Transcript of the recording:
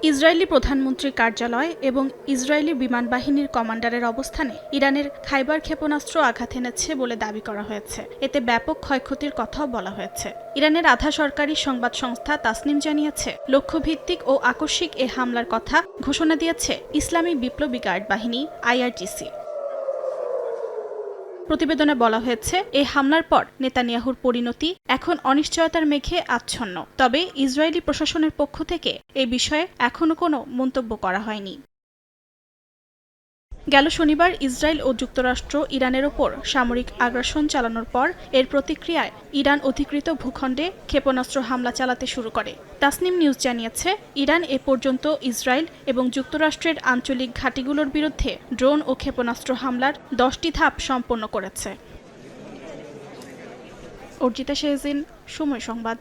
Israeli প্রধানমন্ত্রীর কার্যালয় এবং ইসরায়েলি বিমান বাহিনীর কমান্ডারের অবস্থানে ইরানের খাইবার ক্ষেপণাস্ত্র আঘাত এনেছে বলে দাবি করা হয়েছে। এতে ব্যাপক ক্ষয়ক্ষতির কথাও বলা হয়েছে। ইরানের আধা সরকারি সংবাদ সংস্থা তাসনিম জানিয়েছে, লক্ষ্যভিত্তিক ও আকস্মিক এ হামলার কথা ঘোষণা দিয়েছে ইসলামী বিপ্লবী গার্ড বাহিনী IRGC। প্রতিবেদনে বলা হয়েছে, এই হামলার পর নেতানিয়াহুর পরিণতি এখন অনিশ্চয়তার মেঘে আচ্ছন্ন। তবে ইসরায়েলি প্রশাসনের পক্ষ থেকে এই বিষয়ে এখনও কোনো মন্তব্য করা হয়নি। গেল শনিবার ইসরায়েল ও যুক্তরাষ্ট্র ইরানের ওপর সামরিক আগ্রাসন চালানোর পর এর প্রতিক্রিয়ায় ইরান অধিকৃত ভূখণ্ডে ক্ষেপণাস্ত্র হামলা চালাতে শুরু করে। তাসনিম নিউজ জানিয়েছে, ইরান এ পর্যন্ত ইসরায়েল এবং যুক্তরাষ্ট্রের আঞ্চলিক ঘাঁটিগুলোর বিরুদ্ধে ড্রোন ও ক্ষেপণাস্ত্র হামলার 10টি ধাপ সম্পন্ন করেছে। অর্জিতা শেহজিন, সময় সংবাদ।